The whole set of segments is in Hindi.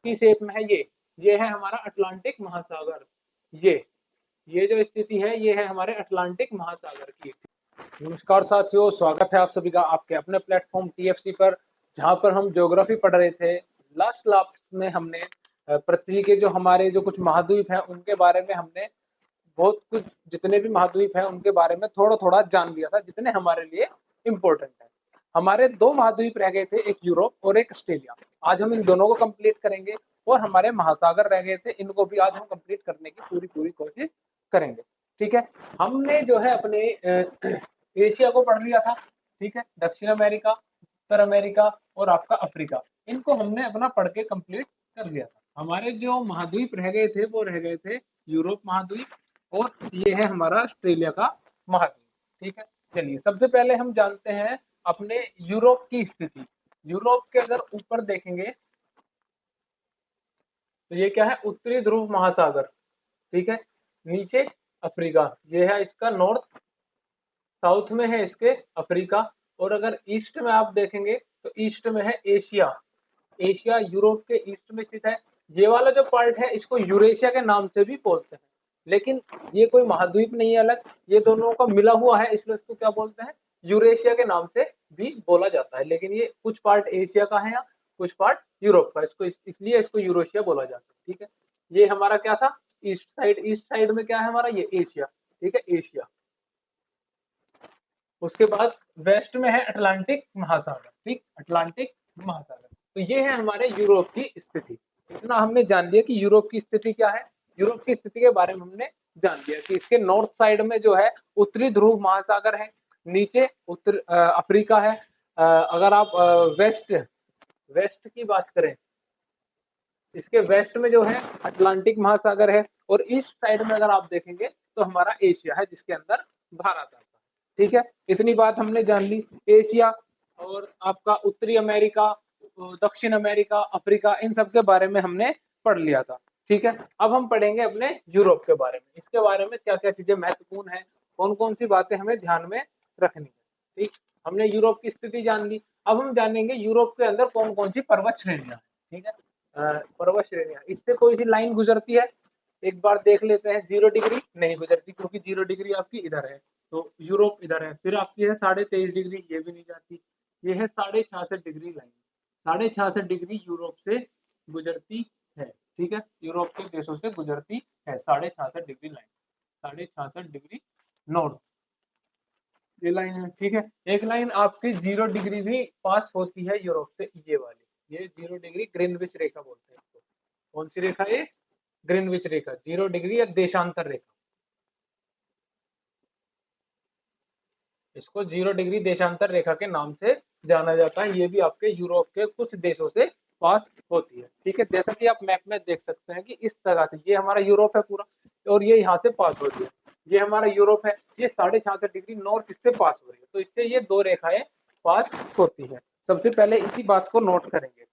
किसकी शेप में है? ये है हमारा अटलांटिक महासागर। ये जो स्थिति है ये है हमारे अटलांटिक महासागर की। नमस्कार साथियों, स्वागत है आप सभी का आपके अपने प्लेटफॉर्म टीएफसी पर, जहां पर हम ज्योग्राफी पढ़ रहे थे। लास्ट क्लास में हमने पृथ्वी के जो हमारे जो कुछ महाद्वीप हैं उनके बारे में हमने बहुत कुछ, जितने भी महाद्वीप हैं उनके बारे में थोड़ा थोड़ा जान लिया था, जितने हमारे लिए इम्पोर्टेंट है। हमारे दो महाद्वीप रह गए थे, एक यूरोप और एक ऑस्ट्रेलिया। आज हम इन दोनों को कंप्लीट करेंगे और हमारे महासागर रह गए थे, इनको भी आज हम कंप्लीट करने की पूरी कोशिश करेंगे। ठीक है, हमने जो है अपने एशिया को पढ़ लिया था। ठीक है, दक्षिण अमेरिका, उत्तर अमेरिका और आपका अफ्रीका, इनको हमने अपना पढ़ के कंप्लीट कर लिया था। हमारे जो महाद्वीप रह गए थे वो रह गए थे यूरोप महाद्वीप और ये है हमारा ऑस्ट्रेलिया का महाद्वीप। ठीक है, चलिए सबसे पहले हम जानते हैं अपने यूरोप की स्थिति। यूरोप के अगर ऊपर देखेंगे तो ये क्या है? उत्तरी ध्रुव महासागर। ठीक है, नीचे अफ्रीका, ये है इसका नॉर्थ, साउथ में है इसके अफ्रीका, और अगर ईस्ट में आप देखेंगे तो ईस्ट में है एशिया। एशिया यूरोप के ईस्ट में स्थित है। ये वाला जो पार्ट है इसको यूरेशिया के नाम से भी बोलते हैं, लेकिन ये कोई महाद्वीप नहीं है अलग, ये दोनों का मिला हुआ है, इसलिए इसको क्या बोलते हैं? यूरेशिया के नाम से भी बोला जाता है। लेकिन ये कुछ पार्ट एशिया का है या कुछ पार्ट यूरोप का, इसको इसलिए इसको यूरेशिया बोला जाता है। ठीक है, ये हमारा क्या था? East side. ईस्ट साइड में क्या है हमारा? ये एशिया। ठीक है, एशिया। उसके बाद वेस्ट में है अटलांटिक महासागर। ठीक, अटलांटिक महासागर। तो ये है हमारे यूरोप की स्थिति। इतना हमने जान लिया कि यूरोप की स्थिति क्या है। यूरोप की स्थिति के बारे में हमने जान लिया कि इसके नॉर्थ साइड में जो है उत्तरी ध्रुव महासागर है, नीचे उत्तर अफ्रीका है। अगर आप वेस्ट वेस्ट की बात करें, इसके वेस्ट में जो है अटलांटिक महासागर है, और ईस्ट साइड में अगर आप देखेंगे तो हमारा एशिया है, जिसके अंदर भारत आता है। ठीक है, इतनी बात हमने जान ली। एशिया और आपका उत्तरी अमेरिका, दक्षिण अमेरिका, अफ्रीका, इन सब के बारे में हमने पढ़ लिया था। ठीक है, अब हम पढ़ेंगे अपने यूरोप के बारे में। इसके बारे में क्या क्या चीजें महत्वपूर्ण है, कौन कौन सी बातें हमें ध्यान में रखनी है। ठीक, हमने यूरोप की स्थिति जान ली। अब हम जानेंगे यूरोप के अंदर कौन कौन सी पर्वत श्रेणियां। ठीक है, पर्वत श्रेणियां, इससे कोई सी लाइन गुजरती है? एक बार देख लेते हैं। 0 डिग्री नहीं गुजरती, क्योंकि 0 डिग्री आपकी इधर है, तो यूरोप इधर है। फिर आपकी है 23.5 डिग्री, ये भी नहीं जाती। ये है 66.5 डिग्री लाइन, 66.5 डिग्री यूरोप से गुजरती है। ठीक है, यूरोप के देशों से गुजरती है 66.5 डिग्री लाइन, 66.5 डिग्री नॉर्थ, ये लाइन है। ठीक है, एक लाइन आपकी 0 डिग्री भी पास होती है यूरोप से, ये वाली, ये 0 डिग्री ग्रीनविच रेखा बोलते हैं इसको। कौन सी रेखा? ये ग्रीनविच रेखा, 0 डिग्री या देशांतर रेखा। इसको 0 डिग्री देशांतर रेखा के नाम से जाना जाता है। ये भी आपके यूरोप के कुछ देशों से पास होती है। ठीक है, जैसा कि आप मैप में देख सकते हैं कि इस तरह से ये हमारा यूरोप है पूरा, और ये यहाँ से पास होती है। ये हमारा यूरोप है, ये 66.5 डिग्री नॉर्थ इससे पास हो रही है, तो इससे ये दो रेखाएं पास होती है। सबसे पहले इसी बात को नोट करेंगे।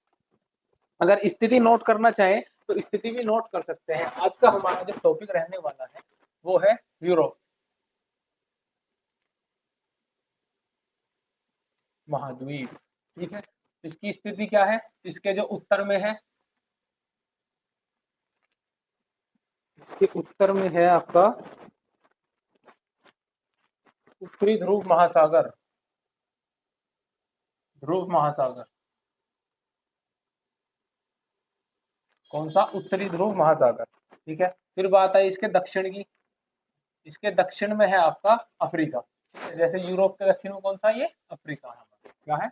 अगर स्थिति नोट करना चाहें तो स्थिति भी नोट कर सकते हैं। आज का हमारा जो टॉपिक रहने वाला है वो है यूरोप महाद्वीप। ठीक है, इसकी स्थिति क्या है? इसके जो उत्तर में है, इसके उत्तर में है आपका उत्तरी ध्रुव महासागर, ध्रुव महासागर। कौन सा? उत्तरी ध्रुव महासागर। ठीक है, फिर बात आई इसके दक्षिण की। इसके दक्षिण में है आपका अफ्रीका। जैसे यूरोप के दक्षिण में कौन सा? ये अफ्रीका है। क्या है?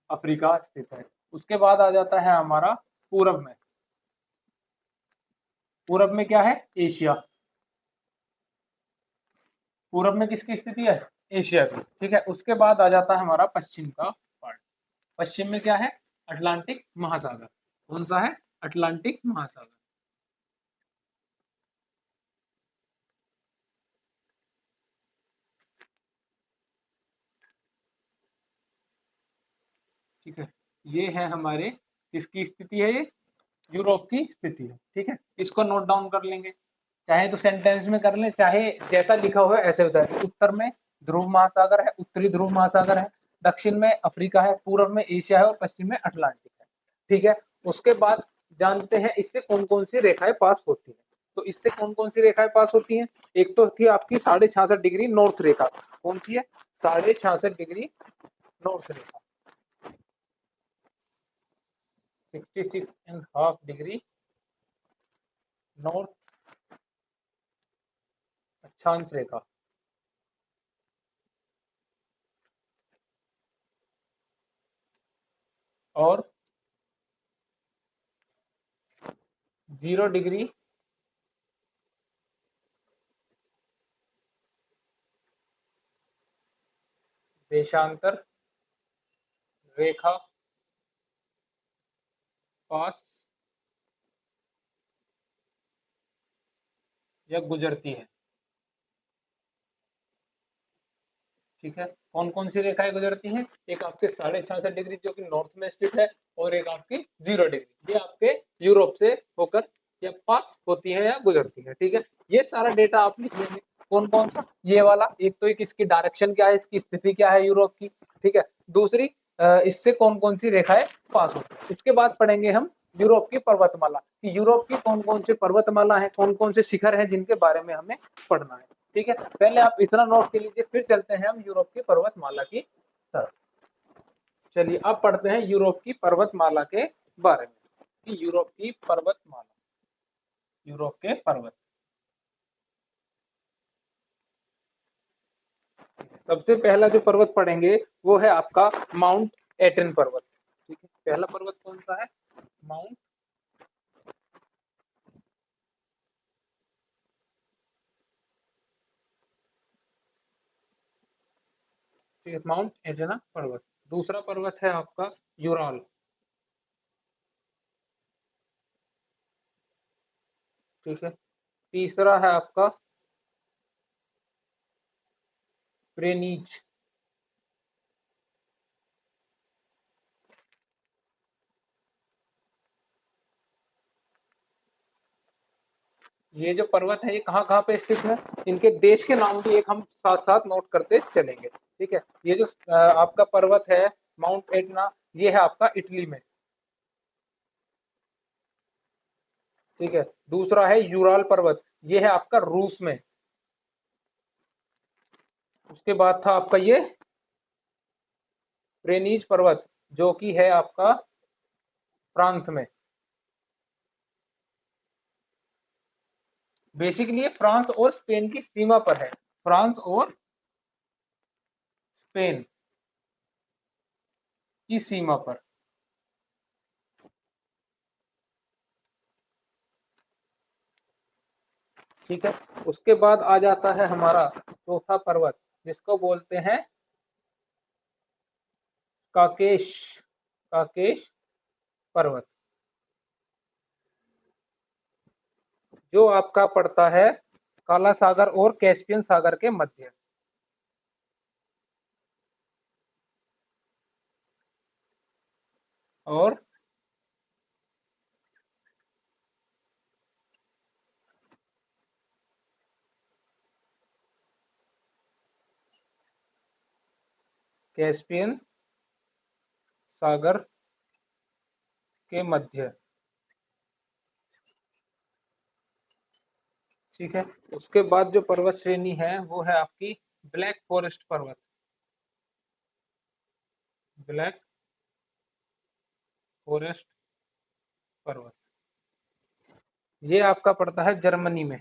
अफ्रीका स्थित है। उसके बाद आ जाता है हमारा पूरब में। पूरब में क्या है? एशिया। पूरब में किसकी स्थिति है? एशिया की। ठीक है, उसके बाद आ जाता है हमारा पश्चिम का पार्ट। पश्चिम में क्या है? अटलांटिक महासागर। कौन सा है? अटलांटिक महासागर। ठीक है, ये है हमारे किसकी स्थिति है? ये यूरोप की स्थिति है। ठीक है, इसको नोट डाउन कर लेंगे, चाहे तो सेंटेंस में कर लें, चाहे जैसा लिखा हुआ है ऐसे होता है। उत्तर में ध्रुव महासागर है, उत्तरी ध्रुव महासागर है। दक्षिण में अफ्रीका है, पूर्व में एशिया है और पश्चिम में अटलांटिक है। ठीक है, उसके बाद जानते हैं इससे कौन कौन सी रेखाएं पास होती हैं। तो इससे कौन कौन सी रेखाएं पास होती हैं? एक तो थी आपकी 66.5 डिग्री नॉर्थ रेखा। कौन सी है? 66.5 डिग्री नॉर्थ रेखा। 66.5 डिग्री नॉर्थ अक्षांश रेखा। और 0 डिग्री देशांतर रेखा पास या गुजरती है। ठीक है, कौन कौन सी रेखाएं गुजरती हैं? एक आपके 66.5 डिग्री जो कि नॉर्थ में स्थित है, और एक आपकी 0 डिग्री, ये आपके यूरोप से होकर या पास होती है या गुजरती है। ठीक है, ये सारा डेटा आप लिख लेंगे। कौन कौन सा? ये वाला एक तो, एक इसकी डायरेक्शन क्या है, इसकी स्थिति क्या है यूरोप की। ठीक है, दूसरी इससे कौन कौन सी रेखाएं पास होती है। इसके बाद पढ़ेंगे हम यूरोप की पर्वतमाला, कि यूरोप की कौन कौन सी पर्वतमाला है, कौन कौन से शिखर हैं जिनके बारे में हमें पढ़ना है। ठीक है, पहले आप इतना नोट कर लीजिए, फिर चलते हैं हम यूरोप की पर्वतमाला की तरफ। चलिए अब पढ़ते हैं यूरोप की पर्वतमाला के बारे में, कि यूरोप की पर्वतमाला, यूरोप के पर्वत। सबसे पहला जो पर्वत पढ़ेंगे वो है आपका माउंट एटन पर्वत। ठीक है, पहला पर्वत कौन सा है? माउंट, ठीक है, माउंट एटना पर्वत। दूसरा पर्वत है आपका यूराल। ठीक है, तीसरा है आपका प्रेनीज। ये जो पर्वत है ये कहाँ कहाँ पे स्थित है, इनके देश के नाम भी एक हम साथ साथ नोट करते चलेंगे। ठीक है, ये जो आपका पर्वत है माउंट एटना, ये है आपका इटली में। ठीक है, दूसरा है यूराल पर्वत, ये है आपका रूस में। उसके बाद था आपका ये प्रेनीज पर्वत, जो कि है आपका फ्रांस में। बेसिकली ये फ्रांस और स्पेन की सीमा पर है, फ्रांस और स्पेन की सीमा पर। ठीक है, उसके बाद आ जाता है हमारा चौथा पर्वत, जिसको बोलते हैं काकेश, काकेश पर्वत, जो आपका पड़ता है काला सागर और कैस्पियन सागर के मध्य। और कैस्पियन सागर के मध्य। ठीक है, उसके बाद जो पर्वत श्रेणी है वो है आपकी ब्लैक फॉरेस्ट पर्वत, ब्लैक फॉरेस्ट पर्वत, ये आपका पड़ता है जर्मनी में।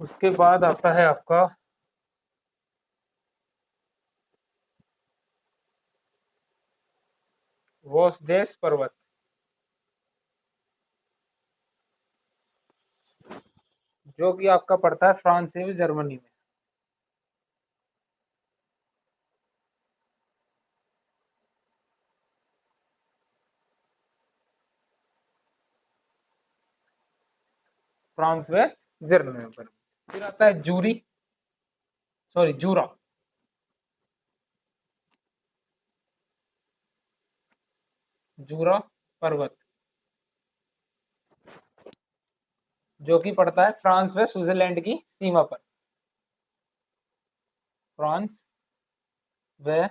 उसके बाद आता है आपका वोस्डेस पर्वत, जो कि आपका पड़ता है फ्रांस से जर्मनी में। फ्रांस व जर्मनी में पर्वत। फिर आता है जूरी, सॉरी जूरा, जूरा पर्वत, जो कि पड़ता है फ्रांस व स्विट्जरलैंड की सीमा पर। फ्रांस व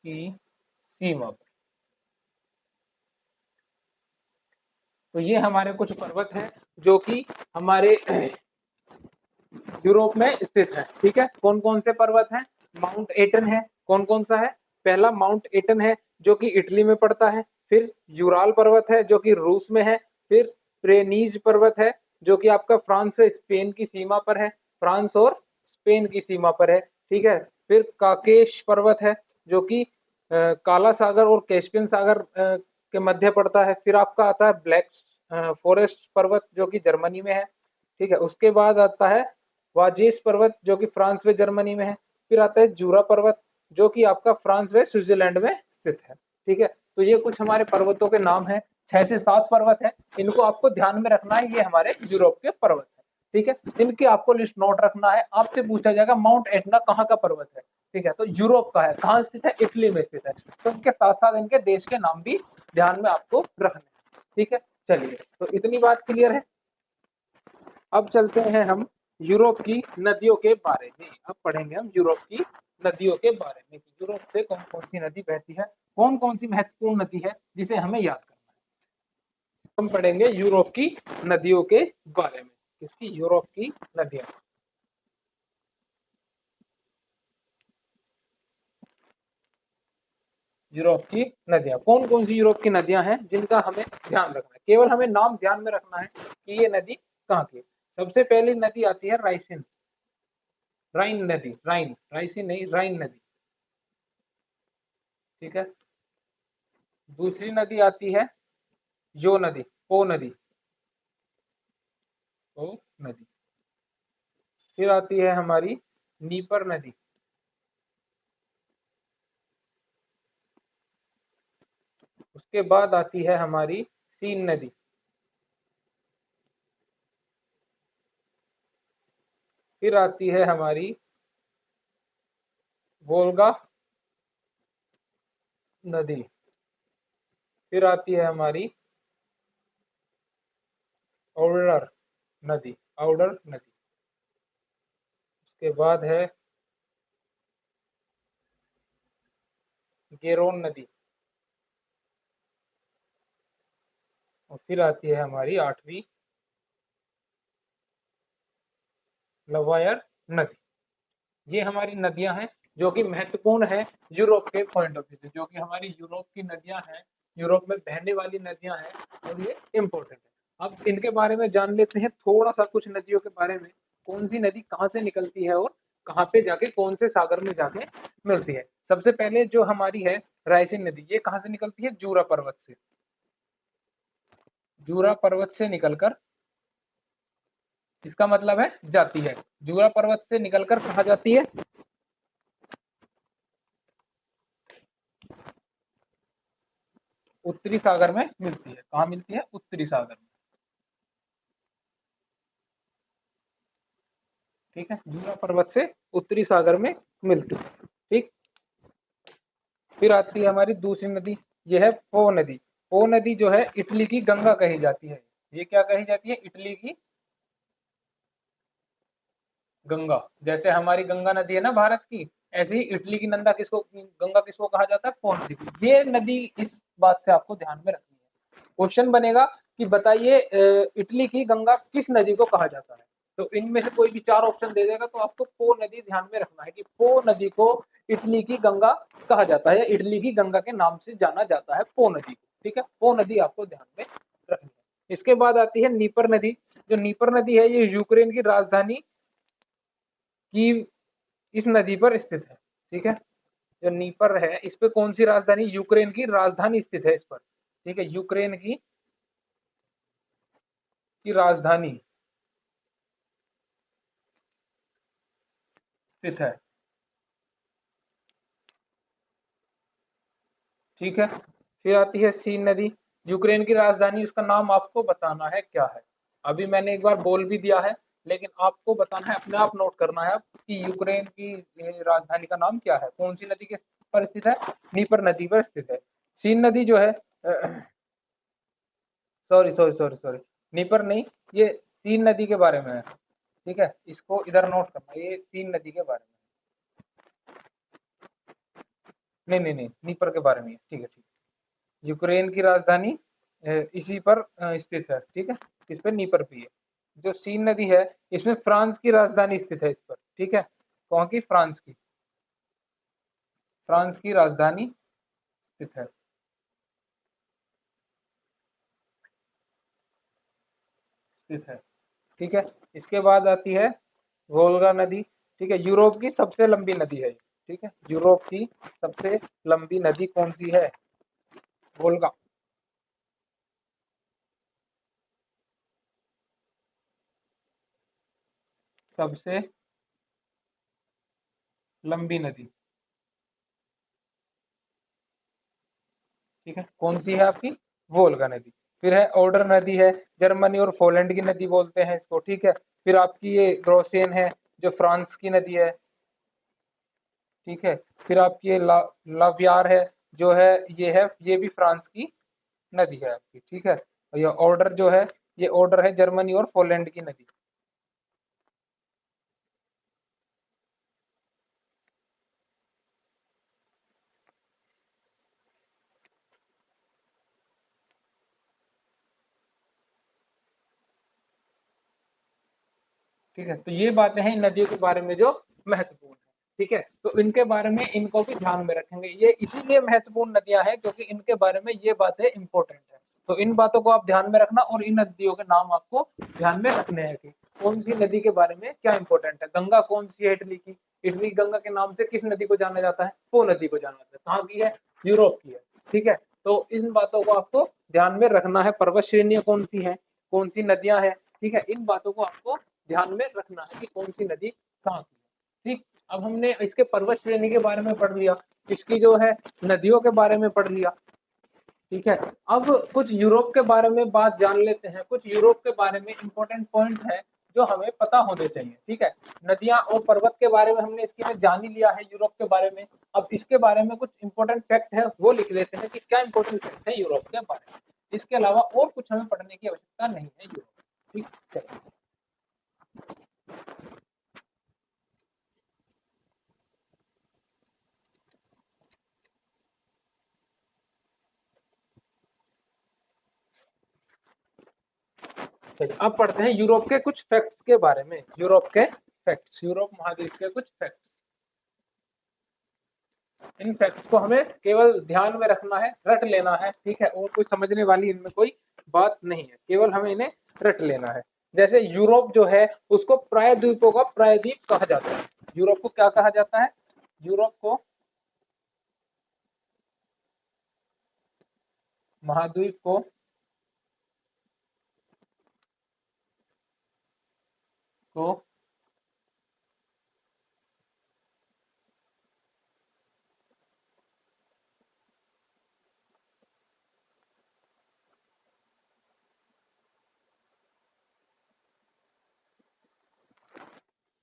की सीमा पर। तो ये हमारे कुछ पर्वत हैं जो कि हमारे यूरोप में स्थित है। ठीक है, कौन कौन से पर्वत हैं? माउंट एटन है। कौन कौन सा है? पहला माउंट एटन है जो कि इटली में पड़ता है। फिर यूराल पर्वत है जो कि रूस में है। फिर प्रेनीज पर्वत है जो कि आपका फ्रांस और स्पेन की सीमा पर है। फ्रांस और स्पेन की सीमा पर है। ठीक है, फिर काकेश पर्वत है जो कि काला सागर और कैस्पियन सागर के मध्य पड़ता है। फिर आपका आता है ब्लैक फॉरेस्ट पर्वत जो कि जर्मनी में है। ठीक है, उसके बाद आता है वाजेस पर्वत जो कि फ्रांस व जर्मनी में है। फिर आता है जूरा पर्वत जो कि आपका फ्रांस व स्विट्जरलैंड में स्थित है। ठीक है, तो ये कुछ हमारे पर्वतों के नाम हैं। 6 से 7 पर्वत है, इनको आपको ध्यान में रखना है, ये हमारे यूरोप के पर्वत है। ठीक है, इनकी आपको लिस्ट नोट रखना है। आपसे पूछा जाएगा माउंट एटना कहाँ का पर्वत है? ठीक है, तो यूरोप का है। कहाँ स्थित है? इटली में स्थित है। तो इनके साथ साथ इनके देश के नाम भी ध्यान में आपको रखने हैं। ठीक है, चलिए, तो इतनी बात क्लियर है। अब चलते हैं हम यूरोप की नदियों के बारे में। अब पढ़ेंगे हम यूरोप की नदियों के बारे में कि यूरोप से कौन कौन सी नदी बहती है, कौन कौन सी महत्वपूर्ण नदी है जिसे हमें याद करना है। हम पढ़ेंगे यूरोप की नदियों के बारे में। किसकी? यूरोप की नदियां। यूरोप की नदियां, कौन कौन सी यूरोप की नदियां हैं जिनका हमें ध्यान रखना है? केवल हमें नाम ध्यान में रखना है कि ये नदी कहाँ की है। सबसे पहली नदी आती है राइसिन, राइन नदी। राइन, राइसिन नहीं, राइन नदी। ठीक है, दूसरी नदी आती है यो नदी, पो नदी, पो नदी। फिर आती है हमारी नीपर नदी। उसके बाद आती है हमारी सीन नदी। फिर आती है हमारी वोल्गा नदी। फिर आती है हमारी औडर नदी, औडर नदी। उसके बाद है गेरोन नदी। और फिर आती है हमारी आठवीं लवायर नदी। ये हमारी नदियां हैं जो कि महत्वपूर्ण है यूरोप के पॉइंट ऑफ व्यू से। जो कि हमारी यूरोप की नदियां हैं, यूरोप में बहने वाली नदियां हैं और ये इम्पोर्टेंट है। अब इनके बारे में जान लेते हैं थोड़ा सा, कुछ नदियों के बारे में। कौन सी नदी कहाँ से निकलती है और कहाँ पे जाके कौन से सागर में जाके मिलती है। सबसे पहले जो हमारी है रायसिन नदी, ये कहाँ से निकलती है? जूरा पर्वत से। जूरा पर्वत से निकलकर, इसका मतलब है जाती है। जूरा पर्वत से निकलकर कहाँ जाती है? उत्तरी सागर में मिलती है। कहाँ मिलती है? उत्तरी सागर में। ठीक है, जूरा पर्वत से उत्तरी सागर में मिलती है। ठीक, फिर आती है हमारी दूसरी नदी, यह है पो नदी। पो नदी जो है इटली की गंगा कही जाती है। ये क्या कही जाती है? इटली की गंगा। जैसे हमारी गंगा नदी है ना भारत की, ऐसे ही इटली की नंदा किसको, गंगा किसको कहा जाता है? पो नदी को। ये नदी, इस बात से आपको ध्यान में रखनी है। क्वेश्चन बनेगा कि बताइए इटली की गंगा किस नदी को कहा जाता है? तो इनमें से कोई भी 4 ऑप्शन दे देगा तो आपको पो नदी ध्यान में रखना है कि पो नदी को इटली की गंगा कहा जाता है, या इटली की गंगा के नाम से जाना जाता है पो नदी को। ठीक है, पो नदी आपको ध्यान में रखनी है। इसके बाद आती है नीपर नदी। जो नीपर नदी है ये यूक्रेन की राजधानी की इस नदी पर स्थित है। ठीक है, जो नीपर है इस पे कौन सी राजधानी? यूक्रेन की राजधानी स्थित है इस पर। ठीक है, यूक्रेन की राजधानी स्थित है। ठीक है, फिर आती है सीन नदी। यूक्रेन की राजधानी, इसका नाम आपको बताना है क्या है। अभी मैंने एक बार बोल भी दिया है, लेकिन आपको बताना है, अपने आप नोट करना है कि यूक्रेन की राजधानी का नाम क्या है, कौन सी नदी के पर स्थित है, नीपर नदी पर स्थित है। सीन नदी जो है sorry sorry sorry sorry, Dnieper नहीं, ये सीन नदी के बारे में है, ठीक है, इसको इधर नोट करना, ये सीन नदी के बारे में, नहीं नहीं नहीं, नीपर के बारे में है, ठीक है ठीक है। यूक्रेन की राजधानी इसी पर स्थित है, ठीक है, इस पर नीपर भी है। जो सीन नदी है इसमें फ्रांस की राजधानी स्थित है इस पर, ठीक है, कौन की, फ्रांस की राजधानी स्थित है, स्थित है, ठीक है। इसके बाद आती है वोल्गा नदी, ठीक है, यूरोप की सबसे लंबी नदी है, ठीक है, यूरोप की सबसे लंबी नदी कौन सी है, वोल्गा, सबसे लंबी नदी, ठीक है, कौन सी है आपकी, वोल्गा नदी। फिर है ओडर नदी है, जर्मनी और पोलैंड की नदी बोलते हैं इसको, ठीक है। फिर आपकी ये ग्रोसेन है, जो फ्रांस की नदी है, ठीक है। फिर आपकी ये लाव्यार है, जो है, ये भी फ्रांस की नदी है आपकी, ठीक है। और ये ऑर्डर जो है, ये ऑर्डर है जर्मनी और पोलैंड की नदी। ठीक है, तो ये बातें हैं इन नदियों के बारे में जो महत्वपूर्ण है, ठीक है। तो इनके बारे में इनको भी ध्यान में रखेंगे, ये इसीलिए महत्वपूर्ण नदियां हैं क्योंकि इनके बारे में ये बातें इंपॉर्टेंट है। तो इन बातों को आप ध्यान में रखना और इन नदियों के नाम आपको ध्यान में रखने हैं कि कौन सी नदी के बारे में क्या इंपॉर्टेंट है। गंगा कौन सी है, इटली की, इटली गंगा के नाम से किस नदी को जाना जाता है, वो नदी को जाना जाता है, कहाँ की है, यूरोप की है, ठीक है। तो इन बातों को आपको ध्यान में रखना है, पर्वत श्रेणियां कौन सी है, कौन सी नदियां हैं, ठीक है, इन बातों को आपको ध्यान में रखना है कि कौन सी नदी कहाँ की है, ठीक। अब हमने इसके पर्वत श्रेणी के बारे में पढ़ लिया, इसकी जो है नदियों के बारे में पढ़ लिया, ठीक है। अब कुछ यूरोप के बारे में बात जान लेते हैं, कुछ यूरोप के बारे में इंपॉर्टेंट पॉइंट है जो हमें पता होने चाहिए, ठीक है। नदियां और पर्वत के बारे में हमने इसके में जान ही लिया है यूरोप के बारे में। अब इसके बारे में कुछ इंपॉर्टेंट फैक्ट है वो लिख लेते हैं कि क्या इंपॉर्टेंट फैक्ट है यूरोप के बारे में। इसके अलावा और कुछ हमें पढ़ने की आवश्यकता नहीं है यूरोप, ठीक है। चलिए अब पढ़ते हैं यूरोप के कुछ फैक्ट्स के बारे में, यूरोप के फैक्ट्स, यूरोप महाद्वीप के कुछ फैक्ट्स। इन फैक्ट्स को हमें केवल ध्यान में रखना है, रट लेना है, ठीक है, और कोई समझने वाली इनमें कोई बात नहीं है, केवल हमें इन्हें रट लेना है। जैसे यूरोप जो है उसको प्रायद्वीपों का प्रायद्वीप कहा जाता है। यूरोप को क्या कहा जाता है, यूरोप को महाद्वीप को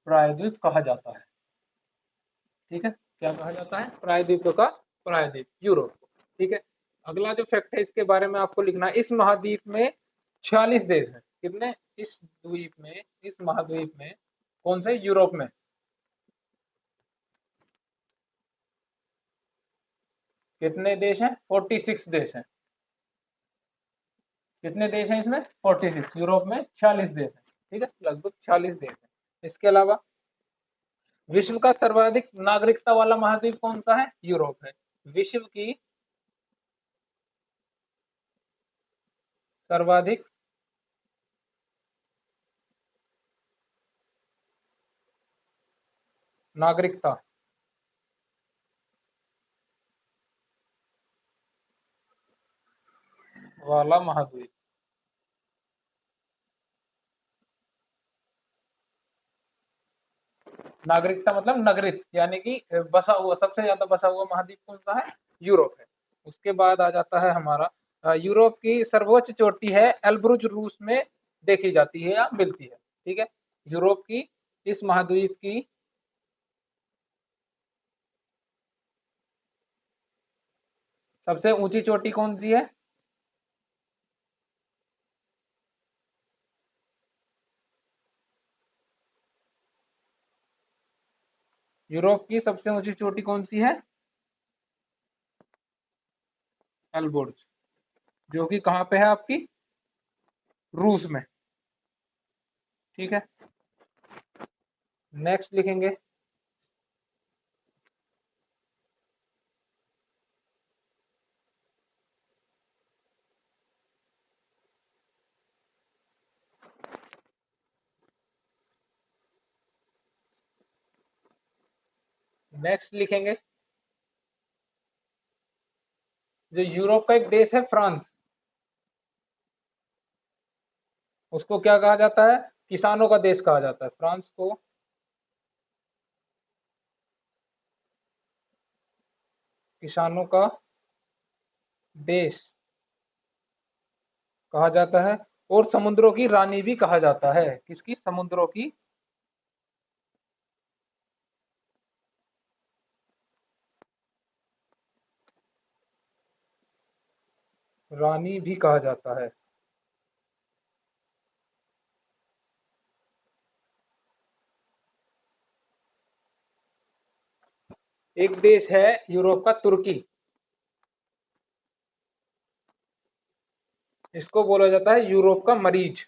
प्रायद्वीप कहा जाता है, ठीक है, क्या कहा जाता है, प्रायद्वीपों का प्रायद्वीप यूरोप को, ठीक है। अगला जो फैक्ट है इसके बारे में आपको लिखना है, इस महाद्वीप में 46 देश हैं, कितने, इस द्वीप में, इस महाद्वीप में, कौन से, यूरोप में, कितने देश हैं, 46 देश हैं। कितने देश हैं इसमें, 46, यूरोप में 46 देश हैं, ठीक है, लगभग 46 देश हैं। इसके अलावा विश्व का सर्वाधिक नागरिकता वाला महाद्वीप कौन सा है, यूरोप है। विश्व की सर्वाधिक नागरिकता वाला महाद्वीप, नागरिकता मतलब नगरित, यानी कि बसा हुआ, सबसे ज्यादा बसा हुआ महाद्वीप कौन सा है, यूरोप है। उसके बाद आ जाता है हमारा यूरोप की सर्वोच्च चोटी है एल्ब्रुज, रूस में देखी जाती है या मिलती है, ठीक है। यूरोप की, इस महाद्वीप की सबसे ऊंची चोटी कौन सी है? यूरोप की सबसे ऊंची चोटी कौन सी है? एल्बर्ट, जो कि कहाँ पे है आपकी? रूस में। ठीक है, नेक्स्ट लिखेंगे। नेक्स्ट लिखेंगे, जो यूरोप का एक देश है फ्रांस, उसको क्या कहा जाता है? किसानों का देश कहा जाता है फ्रांस को। किसानों का देश कहा जाता है, और समुद्रों की रानी भी कहा जाता है। किसकी? समुद्रों की रानी भी कहा जाता है। एक देश है यूरोप का, तुर्की, इसको बोला जाता है यूरोप का मरीज।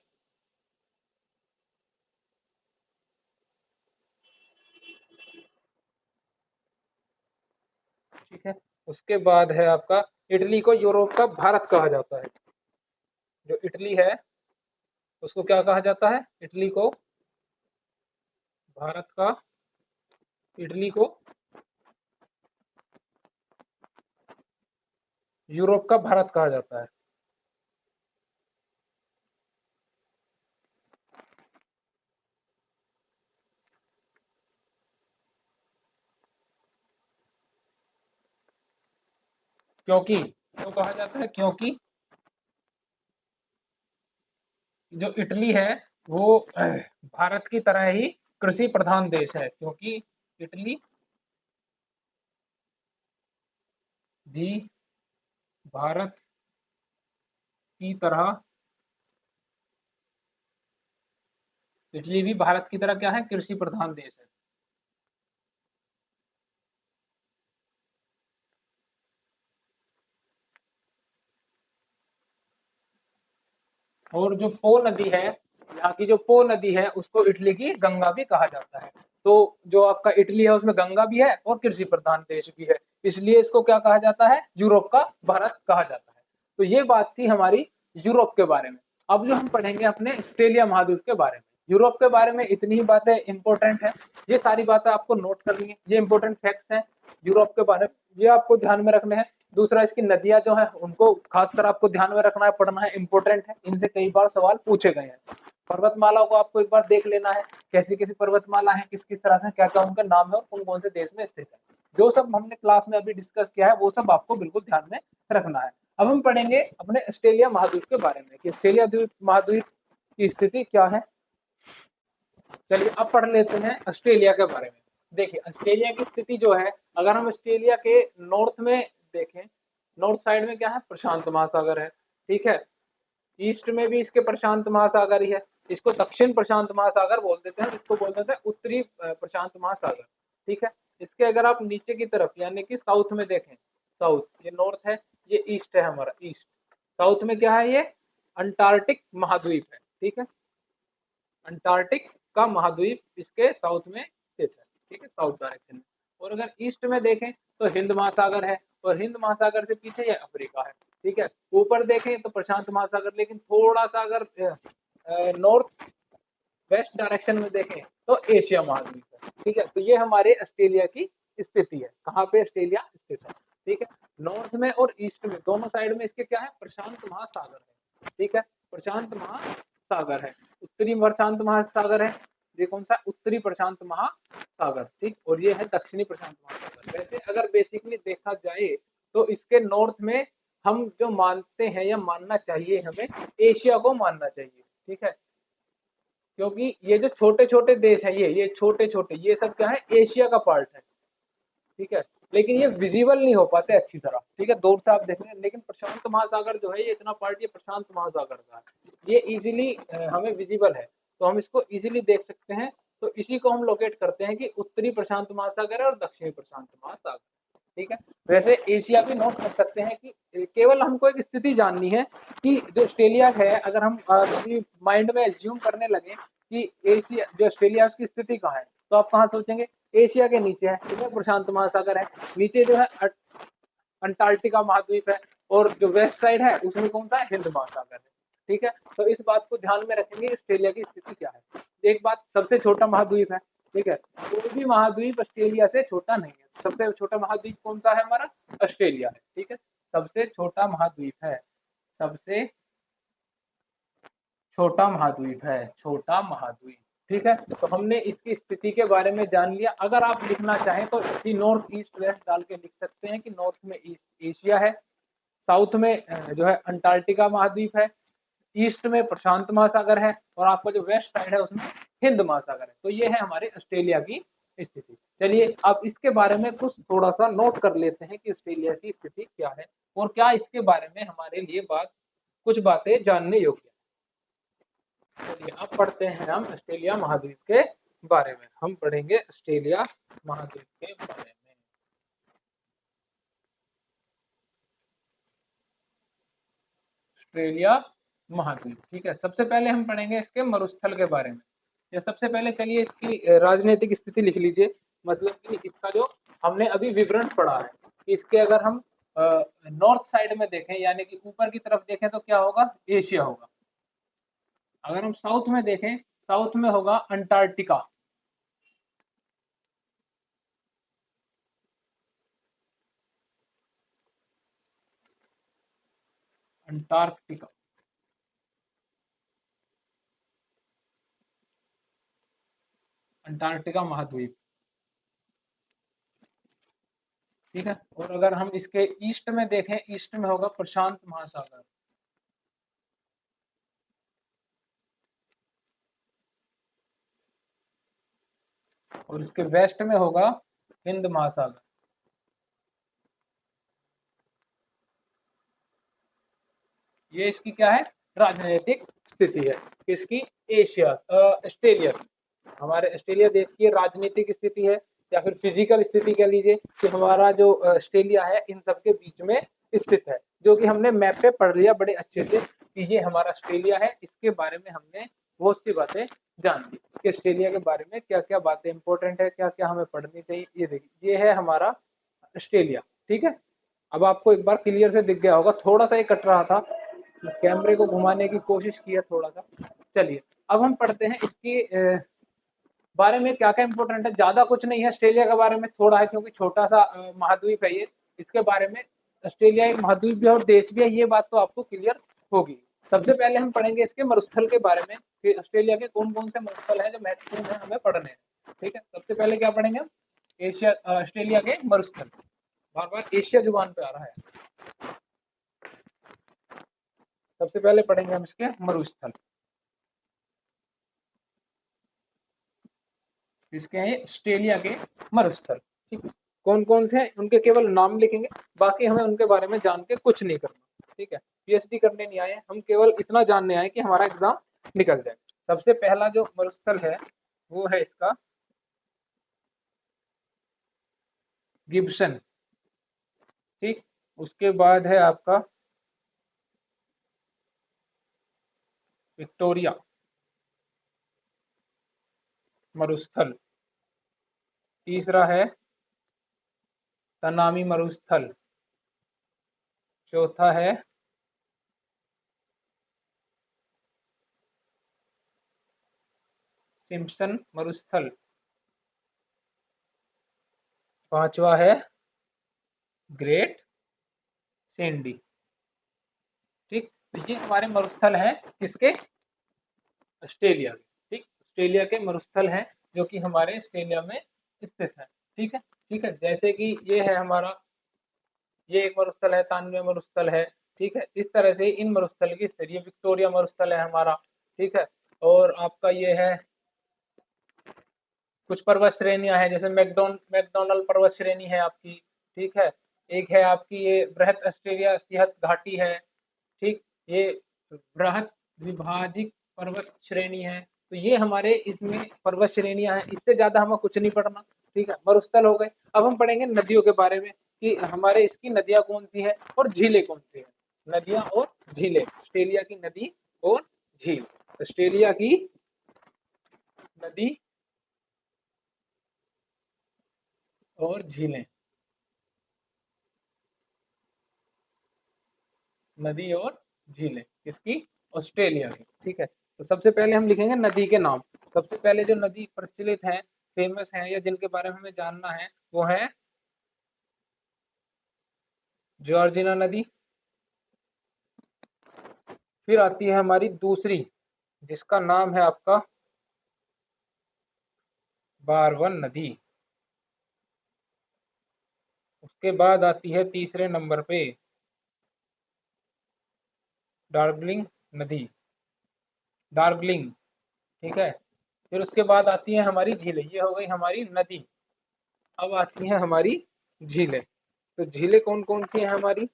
ठीक है, उसके बाद है आपका इटली को यूरोप का भारत कहा जाता है। जो इटली है उसको क्या कहा जाता है? इटली को भारत का, इटली को यूरोप का भारत कहा जाता है। क्योंकि, क्यों कहा जाता है? क्योंकि जो इटली है वो भारत की तरह ही कृषि प्रधान देश है, क्योंकि इटली भी भारत की तरह, इटली भी भारत की तरह क्या है? कृषि प्रधान देश है। और जो पो नदी है, यहाँ की जो पो नदी है, उसको इटली की गंगा भी कहा जाता है। तो जो आपका इटली है उसमें गंगा भी है और कृषि प्रधान देश भी है, इसलिए इसको क्या कहा जाता है? यूरोप का भारत कहा जाता है। तो ये बात थी हमारी यूरोप के बारे में। अब जो हम पढ़ेंगे अपने ऑस्ट्रेलिया महाद्वीप के बारे में। यूरोप के बारे में इतनी ही बातें इंपॉर्टेंट है, ये सारी बातें आपको नोट करनी है, ये इंपॉर्टेंट फैक्ट्स हैं यूरोप के बारे में, ये आपको ध्यान में रखने हैं। दूसरा, इसकी नदियां जो है उनको खासकर आपको ध्यान में रखना है, पढ़ना है, इंपॉर्टेंट है, इनसे कई बार सवाल पूछे गए हैं। पर्वतमाला को आपको एक बार देख लेना है, कैसी कैसी पर्वतमाला है, किस किस तरह से, क्या क्या उनका नाम है और कौन कौन से देश में स्थित है। जो सब हमने क्लास में अभी डिस्कस किया है वो सब आपको बिल्कुल ध्यान में रखना है। अब हम पढ़ेंगे अपने ऑस्ट्रेलिया महाद्वीप के बारे में कि ऑस्ट्रेलिया महाद्वीप की स्थिति क्या है। चलिए अब पढ़ लेते हैं ऑस्ट्रेलिया के बारे में। देखिए ऑस्ट्रेलिया की स्थिति जो है, अगर हम ऑस्ट्रेलिया के नॉर्थ में देखें, नॉर्थ साइड में क्या है? प्रशांत महासागर है। ठीक है, ईस्ट में भी इसके प्रशांत महासागर ही है। इसको दक्षिण प्रशांत महासागर बोल देते हैं, इसको बोल देते हैं उत्तरी प्रशांत महासागर। ठीक है, इसके अगर आप नीचे की तरफ यानी कि साउथ में देखें, साउथ, ये नॉर्थ है, ये ईस्ट है हमारा, ईस्ट। साउथ में क्या है? ये अंटार्कटिक महाद्वीप है। ठीक है, अंटार्कटिक का महाद्वीप इसके साउथ में स्थित है। ठीक है, साउथ डायरेक्शन में। और अगर ईस्ट में देखें तो हिंद महासागर है, और हिंद महासागर से पीछे ये अफ्रीका है। ठीक है, ऊपर देखें तो प्रशांत महासागर, लेकिन थोड़ा सा अगर नॉर्थ वेस्ट डायरेक्शन में देखें तो एशिया महाद्वीप है। ठीक है, तो ये हमारे ऑस्ट्रेलिया की स्थिति है। कहाँ पे ऑस्ट्रेलिया स्थित है? ठीक है, नॉर्थ में और ईस्ट में दोनों साइड में इसके क्या है? प्रशांत महासागर है। ठीक है, प्रशांत महासागर है। उत्तरी प्रशांत महासागर है, ये कौन सा? उत्तरी प्रशांत महासागर। ठीक, और ये है दक्षिणी प्रशांत महासागर। वैसे अगर बेसिकली देखा जाए तो इसके नॉर्थ में हम जो मानते हैं या मानना चाहिए, हमें एशिया को मानना चाहिए। ठीक है, क्योंकि ये जो छोटे छोटे देश है, ये छोटे छोटे, ये सब क्या है? एशिया का पार्ट है। ठीक है, लेकिन ये विजिबल नहीं हो पाते अच्छी तरह, ठीक है, दूर से आप देखेंगे। लेकिन प्रशांत महासागर जो है, ये इतना पार्ट ये प्रशांत महासागर का है, ये इजीली हमें विजिबल है, तो हम इसको इजीली देख सकते हैं। तो इसी को हम लोकेट करते हैं कि उत्तरी प्रशांत महासागर है और दक्षिणी प्रशांत महासागर, ठीक है। वैसे एशिया भी नोट कर सकते हैं कि केवल हमको एक स्थिति जाननी है कि जो ऑस्ट्रेलिया है, अगर हम माइंड में एज्यूम करने लगे कि एशिया जो ऑस्ट्रेलिया उसकी स्थिति कहाँ है, तो आप कहाँ सोचेंगे, एशिया के नीचे है, ठीक है, प्रशांत महासागर है, नीचे जो है अंटार्कटिका महाद्वीप है, और जो वेस्ट साइड है उसमें कौन सा है, हिंद महासागर है, ठीक है। तो इस बात को ध्यान में रखेंगे ऑस्ट्रेलिया की स्थिति क्या है। एक बात, सबसे छोटा महाद्वीप है, ठीक है, कोई भी महाद्वीप ऑस्ट्रेलिया से छोटा नहीं है। सबसे छोटा महाद्वीप कौन सा है हमारा, ऑस्ट्रेलिया है, ठीक है, सबसे छोटा महाद्वीप है, सबसे छोटा महाद्वीप है, छोटा महाद्वीप, ठीक है। तो हमने इसकी स्थिति के बारे में जान लिया। अगर आप लिखना चाहें तो इसकी नॉर्थ ईस्ट वेस्ट डाल के लिख सकते हैं कि नॉर्थ में एशिया है, साउथ में जो है अंटार्कटिका महाद्वीप है, ईस्ट में प्रशांत महासागर है, और आपका जो वेस्ट साइड है उसमें हिंद महासागर है। तो ये है हमारे ऑस्ट्रेलिया की स्थिति। चलिए अब इसके बारे में कुछ थोड़ा सा नोट कर लेते हैं कि ऑस्ट्रेलिया की स्थिति क्या है, और क्या इसके बारे में हमारे लिए कुछ बातें जानने योग्य। चलिए अब पढ़ते हैं हम ऑस्ट्रेलिया महाद्वीप के बारे में। हम पढ़ेंगे ऑस्ट्रेलिया महाद्वीप के बारे में। ऑस्ट्रेलिया महाद्वीप, ठीक है। सबसे पहले हम पढ़ेंगे इसके मरुस्थल के बारे में। या सबसे पहले चलिए इसकी राजनीतिक स्थिति लिख लीजिए, मतलब कि इसका जो हमने अभी विवरण पढ़ा है, इसके अगर हम नॉर्थ साइड में देखें, यानी कि ऊपर की तरफ देखें, तो क्या होगा, एशिया होगा। अगर हम साउथ में देखें, साउथ में होगा अंटार्कटिका, अंटार्कटिका, अंटार्कटिका महाद्वीप, ठीक है। और अगर हम इसके ईस्ट में देखें, ईस्ट में होगा प्रशांत महासागर, और इसके वेस्ट में होगा हिंद महासागर। ये इसकी क्या है, राजनीतिक स्थिति है, किसकी, एशिया ऑस्ट्रेलिया की, हमारे ऑस्ट्रेलिया देश की राजनीतिक स्थिति है, या फिर फिजिकल स्थिति कह लीजिए, कि हमारा जो ऑस्ट्रेलिया है इन सबके बीच में स्थित है, जो कि हमने मैप पे पढ़ लिया बड़े अच्छे से कि ये हमारा ऑस्ट्रेलिया है। इसके बारे में हमने बहुत सी बातें जान ली कि ऑस्ट्रेलिया के बारे में क्या क्या बातें इंपॉर्टेंट है, क्या क्या हमें पढ़नी चाहिए। ये देखिए, ये है हमारा ऑस्ट्रेलिया, ठीक है। अब आपको एक बार क्लियर से दिख गया होगा, थोड़ा सा ये कट रहा था, कैमरे को घुमाने की कोशिश की है थोड़ा सा। चलिए अब हम पढ़ते हैं इसके बारे में क्या क्या इंपॉर्टेंट है। ज्यादा कुछ नहीं है ऑस्ट्रेलिया के बारे में, थोड़ा है क्योंकि छोटा सा महाद्वीप है ये। इसके बारे में, ऑस्ट्रेलिया एक महाद्वीप भी है और देश भी है, ये बात तो आपको क्लियर होगी। सबसे पहले हम पढ़ेंगे इसके मरुस्थल के बारे में कि ऑस्ट्रेलिया के कौन कौन से मरुस्थल हैं जो महत्वपूर्ण है हमें पढ़ने हैं, ठीक है। सबसे पहले क्या पढ़ेंगे हम, एशिया ऑस्ट्रेलिया के मरुस्थल। बार बार एशिया जुबान पे आ रहा है। सबसे पहले पढ़ेंगे हम इसके मरुस्थल। इसके हैं ऑस्ट्रेलिया के मरुस्थल, ठीक है। कौन कौन से हैं उनके केवल नाम लिखेंगे, बाकी हमें उनके बारे में जान के कुछ नहीं करना, ठीक है। पीएचडी करने नहीं आए, हम केवल इतना जानने आए कि हमारा एग्जाम निकल जाए। सबसे पहला जो मरुस्थल है वो है इसका गिब्सन, ठीक। उसके बाद है आपका विक्टोरिया मरुस्थल, तीसरा है तनामी मरुस्थल, चौथा है सिम्पसन मरुस्थल, पांचवा है ग्रेट सेंडी, ठीक। तो ये हमारे मरुस्थल हैं किसके, ऑस्ट्रेलिया के, ठीक। ऑस्ट्रेलिया के मरुस्थल हैं जो कि हमारे ऑस्ट्रेलिया में स्थित है, ठीक है। ठीक है, जैसे कि ये है हमारा, ये एक मरुस्थल है, तानवे मरुस्थल है, ठीक है। इस तरह से इन मरुस्थल की स्थिति, विक्टोरिया मरुस्थल है हमारा, ठीक है। और आपका ये है कुछ पर्वत श्रेणियां हैं, जैसे मैकडोनल्ड पर्वत श्रेणी है आपकी, ठीक है। एक है आपकी ये बृहत ऑस्ट्रेलिया सिंहस्थ घाटी है, ठीक। ये बृहत विभाजित पर्वत श्रेणी है। तो ये हमारे इसमें पर्वत श्रेणियां हैं, इससे ज्यादा हमें कुछ नहीं पढ़ना, ठीक है। मरुस्थल हो गए। अब हम पढ़ेंगे नदियों के बारे में कि हमारे इसकी नदियां कौन सी है और झीलें कौन सी है। नदियां और झीलें, ऑस्ट्रेलिया की नदी और झील। ऑस्ट्रेलिया की नदी और झीलें, नदी और झीलें किसकी, ऑस्ट्रेलिया की, ठीक है। तो सबसे पहले हम लिखेंगे नदी के नाम। सबसे पहले जो नदी प्रचलित है, फेमस है, या जिनके बारे में हमें जानना है, वो है जॉर्जिना नदी। फिर आती है हमारी दूसरी, जिसका नाम है आपका बारवन नदी। उसके बाद आती है तीसरे नंबर पे डार्जिलिंग नदी, डार्जिलिंग, ठीक है। फिर उसके बाद आती है हमारी झीलें, ये हो गई हमारी नदी। अब आती है हमारी झीलें। तो झीलें कौन कौन सी हैं हमारी,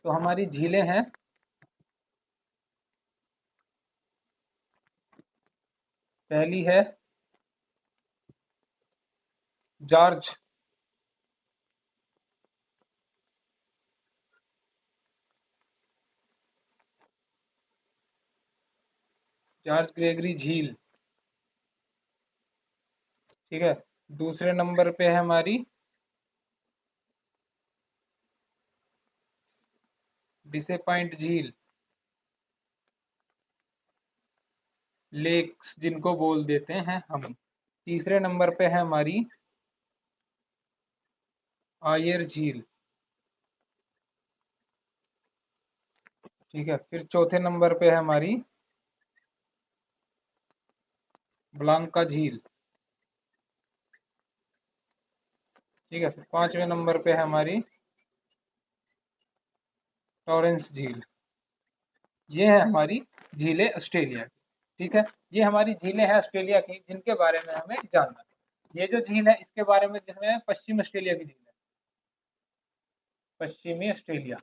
तो हमारी झीलें हैं, पहली है जॉर्ज, जॉर्ज ग्रेगरी झील, ठीक है। दूसरे नंबर पे है हमारी डिसे पॉइंट झील, लेक्स जिनको बोल देते हैं हम। तीसरे नंबर पे है हमारी आयर झील, ठीक है। फिर चौथे नंबर पे है हमारी ब्लांका झील, ठीक है। फिर पांचवें नंबर पे है हमारी टॉरेंस झील। ये है हमारी झीलें ऑस्ट्रेलिया की, ठीक है। ये हमारी झीलें हैं ऑस्ट्रेलिया की, जिनके बारे में हमें जानना है। ये जो झील है, इसके बारे में, जिसमें पश्चिम ऑस्ट्रेलिया की झील है, पश्चिमी ऑस्ट्रेलिया,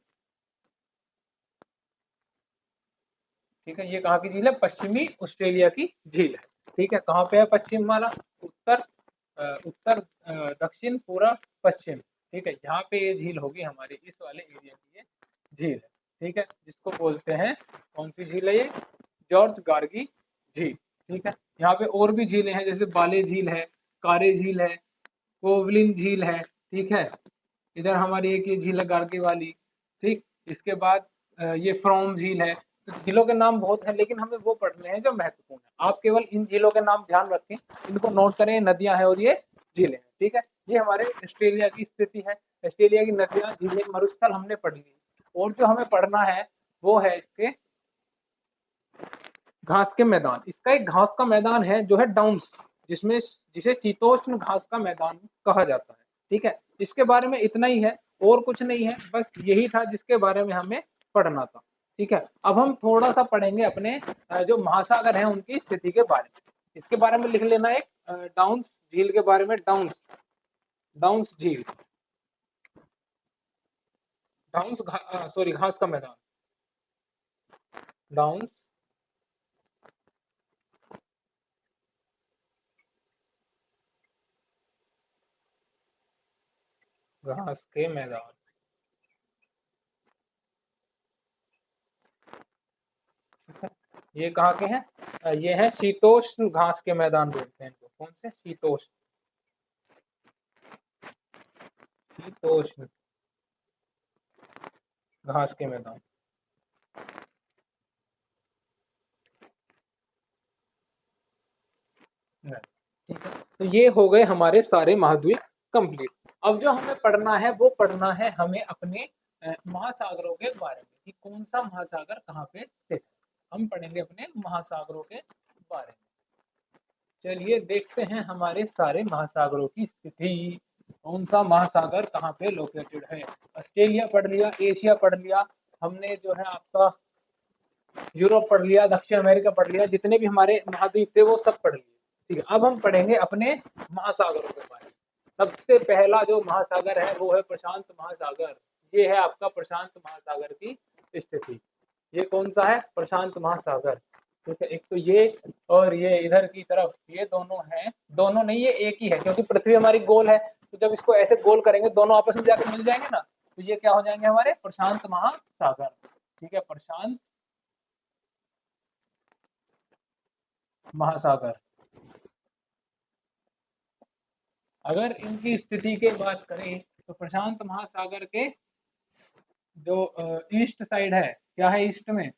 ठीक है। ये कहाँ की झील है, पश्चिमी ऑस्ट्रेलिया की झील है, ठीक है। कहाँ पे है पश्चिम वाला, उत्तर, उत्तर, दक्षिण, पूर्व, पश्चिम, ठीक है। यहाँ पे ये झील होगी हमारे इस वाले एरिया की, ये झील है, ठीक है। जिसको बोलते हैं, कौन सी झील है ये, जॉर्ज गार्गी झील, ठीक है। यहाँ पे और भी झीलें हैं, जैसे बाले झील है, कारे झील है, कोवलिन झील है, ठीक है। इधर हमारी एक ये झील है गार्गी वाली, ठीक। इसके बाद ये फ्रॉम झील है। तो झीलों के नाम बहुत हैं, लेकिन हमें वो पढ़ने हैं जो महत्वपूर्ण है। आप केवल इन झीलों के नाम ध्यान रखें, इनको नोट करें, नदियां हैं और ये झीलें हैं, ठीक है। ये हमारे ऑस्ट्रेलिया की स्थिति है। ऑस्ट्रेलिया की नदियां, झीलें, मरुस्थल हमने पढ़ ली। और जो हमें पढ़ना है वो है इसके घास के मैदान। इसका एक घास का मैदान है जो है डाउन्स, जिसमें, जिसे शीतोष्ण घास का मैदान कहा जाता है, ठीक है। इसके बारे में इतना ही है, और कुछ नहीं है, बस यही था जिसके बारे में हमें पढ़ना था, ठीक है। अब हम थोड़ा सा पढ़ेंगे अपने जो महासागर हैं उनकी स्थिति के बारे में। इसके बारे में लिख लेना एक, डाउन्स झील के बारे में, डाउन्स, डाउन्स झील, डाउन्स सॉरी घास का मैदान, डाउन्स घास के मैदान, ये कहाँ के हैं, ये है शीतोष्ण घास के मैदान बोलते हैं इनको। कौन से, शीतोष्ण, शीतोष्ण घास के मैदान, ठीक है। तो ये हो गए हमारे सारे महाद्वीप कंप्लीट। अब जो हमें पढ़ना है वो पढ़ना है हमें अपने महासागरों के बारे में, कि कौन सा महासागर कहाँ पे स्थित है। हम पढ़ेंगे अपने महासागरों के बारे में। चलिए देखते हैं हमारे सारे महासागरों की स्थिति। कौन सा महासागर कहाँ पे लोकेटेड है। ऑस्ट्रेलिया पढ़ लिया, एशिया पढ़ लिया हमने, जो है आपका यूरोप पढ़ लिया, दक्षिण अमेरिका पढ़ लिया, जितने भी हमारे महाद्वीप थे वो सब पढ़ लिए। ठीक है, अब हम पढ़ेंगे अपने महासागरों के बारे में। सबसे पहला जो महासागर है वो है प्रशांत महासागर। ये है आपका प्रशांत महासागर की स्थिति। ये कौन सा है? प्रशांत महासागर। ठीक है, एक तो ये और ये इधर की तरफ, ये दोनों हैं, दोनों नहीं ये एक ही है, क्योंकि पृथ्वी हमारी गोल है, तो जब इसको ऐसे गोल करेंगे दोनों आपस में जाकर मिल जाएंगे ना, तो ये क्या हो जाएंगे? हमारे प्रशांत महासागर। ठीक है, प्रशांत महासागर। अगर इनकी स्थिति की बात करें तो प्रशांत महासागर के जो ईस्ट साइड है, क्या है ईस्ट में?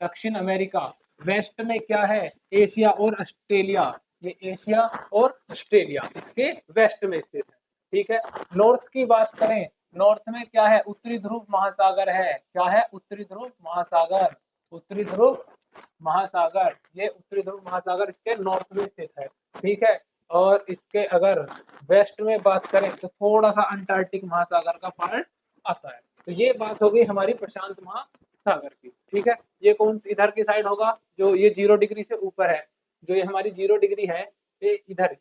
दक्षिण अमेरिका। वेस्ट में क्या है? एशिया और ऑस्ट्रेलिया। ये एशिया और ऑस्ट्रेलिया इसके वेस्ट में स्थित है। ठीक है, नॉर्थ की बात करें, नॉर्थ में क्या है? उत्तरी ध्रुव महासागर है। क्या है? उत्तरी ध्रुव महासागर। उत्तरी ध्रुव महासागर, ये उत्तरी ध्रुव महासागर इसके नॉर्थ में स्थित है। ठीक है, और इसके अगर वेस्ट में बात करें तो थोड़ा सा अंटार्कटिक महासागर का पार्ट आता है। तो ये बात हो गई हमारी प्रशांत महासागर की। ठीक है, ये कौन सी इधर की साइड होगा? जो ये 0 डिग्री से ऊपर है, जो ये हमारी 0 डिग्री है, ये इधर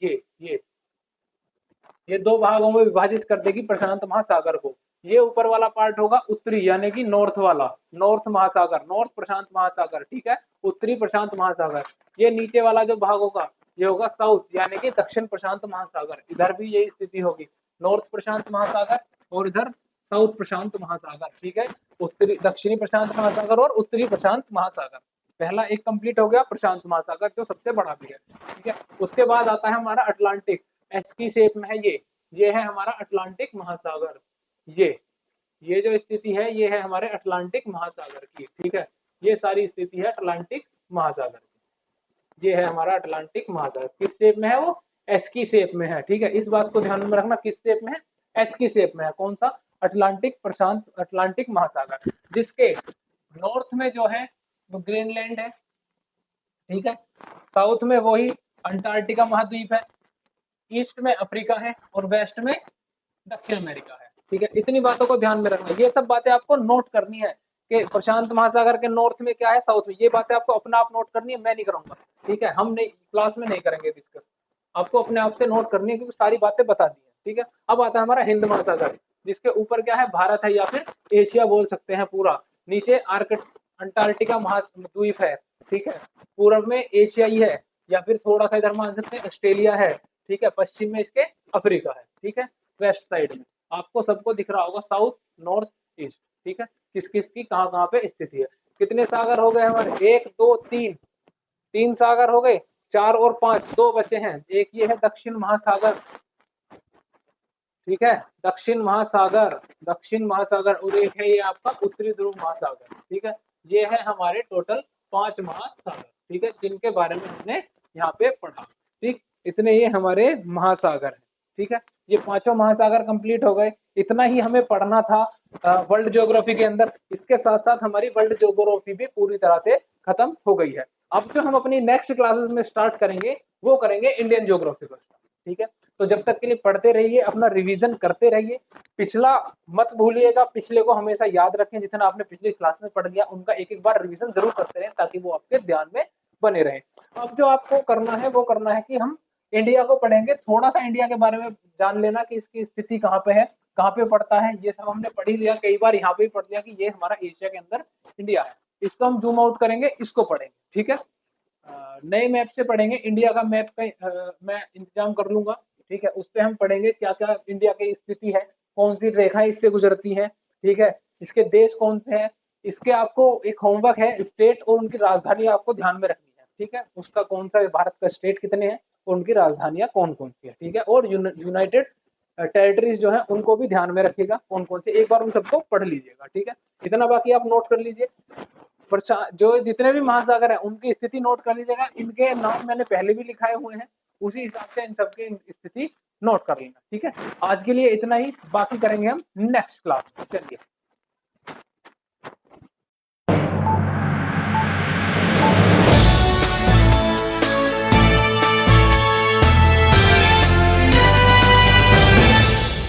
ये दो भागों में विभाजित कर देगी प्रशांत महासागर को। ये ऊपर वाला पार्ट होगा उत्तरी, यानी कि नॉर्थ वाला, नॉर्थ महासागर, नॉर्थ प्रशांत महासागर। ठीक है, उत्तरी प्रशांत महासागर। ये नीचे वाला जो भाग होगा ये होगा साउथ, यानी कि दक्षिण प्रशांत महासागर। इधर भी यही स्थिति होगी, नॉर्थ प्रशांत महासागर और इधर साउथ प्रशांत महासागर। ठीक है, उत्तरी दक्षिणी प्रशांत महासागर और उत्तरी प्रशांत महासागर। पहला एक कंप्लीट हो गया प्रशांत महासागर, जो सबसे बड़ा भी है। ठीक है, उसके बाद आता है हमारा अटलांटिक। एस की शेप में है ये है हमारा अटलांटिक महासागर। ये जो स्थिति है ये है हमारे अटलांटिक महासागर की। ठीक है, ये सारी स्थिति है अटलांटिक महासागर की। ये है हमारा अटलांटिक महासागर, किस शेप में है? वो एस की शेप में है। ठीक है, इस बात को ध्यान में रखना, किस शेप में है? एस की शेप में है। कौन सा? अटलांटिक प्रशांत अटलांटिक महासागर, जिसके नॉर्थ में जो है वो ग्रीनलैंड है। ठीक है, साउथ में वही अंटार्कटिका महाद्वीप है, ईस्ट में अफ्रीका है और वेस्ट में दक्षिण अमेरिका है। ठीक है, इतनी बातों को ध्यान में रखना। ये सब बातें आपको नोट करनी है कि प्रशांत महासागर के नॉर्थ में क्या है, साउथ में। ये बातें आपको अपना आप नोट करनी है, मैं नहीं करूंगा। ठीक है, हम नहीं, क्लास में नहीं करेंगे डिस्कस, आपको अपने आप से नोट करनी है, क्योंकि सारी बातें बता दी है। ठीक है, अब आता है हमारा हिंद महासागर, जिसके ऊपर क्या है? भारत है, या फिर एशिया बोल सकते हैं पूरा। नीचे अंटार्कटिका महाद्वीप है। ठीक है, पूर्व में एशिया ही है, या फिर थोड़ा सा इधर मान सकते हैं ऑस्ट्रेलिया है। ठीक है, पश्चिम में इसके अफ्रीका है। ठीक है, वेस्ट साइड में आपको सबको दिख रहा होगा साउथ, नॉर्थ, ईस्ट। ठीक है, किस किस की कहाँ कहाँ पे स्थिति है। कितने सागर हो गए हमारे? 1 2 3, 3 सागर हो गए, 4 और 5, 2 बचे हैं। एक ये है दक्षिण महासागर। ठीक है, दक्षिण महासागर, दक्षिण महासागर, और एक है ये आपका उत्तरी ध्रुव महासागर। ठीक है, ये है हमारे टोटल 5 महासागर। ठीक है, जिनके बारे में हमने यहाँ पे पढ़ा। ठीक, इतने ये हमारे महासागर है। ठीक है, ये 5 महासागर कंप्लीट हो गए। इतना ही हमें पढ़ना था वर्ल्ड ज्योग्राफी के अंदर। इसके साथ साथ हमारी वर्ल्ड ज्योग्राफी भी पूरी तरह से खत्म हो गई है। अब जो हम अपनी नेक्स्ट क्लासेस में स्टार्ट करेंगे वो करेंगे इंडियन ज्योग्राफी को। ठीक है, तो जब तक के लिए पढ़ते रहिए, अपना रिवीजन करते रहिए, पिछला मत भूलिएगा, पिछले को हमेशा याद रखें। जितना आपने पिछली क्लास में पढ़ लिया उनका एक एक बार रिवीजन जरूर करते रहें, ताकि वो आपके ध्यान में बने रहें। अब जो आपको करना है वो करना है कि हम इंडिया को पढ़ेंगे। थोड़ा सा इंडिया के बारे में जान लेना कि इसकी स्थिति कहाँ पे है, कहाँ पे पड़ता है। ये सब हमने पढ़ ही लिया, कई बार यहाँ पे भी पढ़ लिया कि ये हमारा एशिया के अंदर इंडिया है। इसको हम जूम आउट करेंगे, इसको पढ़ेंगे। ठीक है, नए मैप से पढ़ेंगे। इंडिया का मैप का मैं इंतजाम कर लूंगा। ठीक है, उस पर हम पढ़ेंगे क्या क्या इंडिया की स्थिति है, कौन सी रेखाएं इससे गुजरती हैं। ठीक है, इसके देश कौन से हैं। इसके आपको एक होमवर्क है, स्टेट और उनकी राजधानी आपको ध्यान में रखनी है। ठीक है, उसका कौन सा भारत का स्टेट कितने हैं और उनकी राजधानियां कौन कौन सी है। ठीक है, और यूनाइटेड टेरिटरीज जो है उनको भी ध्यान में रखिएगा, कौन कौन से, एक बार उन सबको पढ़ लीजिएगा। ठीक है, इतना बाकी आप नोट कर लीजिए। जो जितने भी महासागर हैं उनकी स्थिति नोट कर लीजिएगा। इनके नाम मैंने पहले भी लिखाए हुए हैं, उसी हिसाब से इन सबकी स्थिति नोट कर लेना। ठीक है, आज के लिए इतना ही, बाकी करेंगे हम नेक्स्ट क्लास में। चलिए।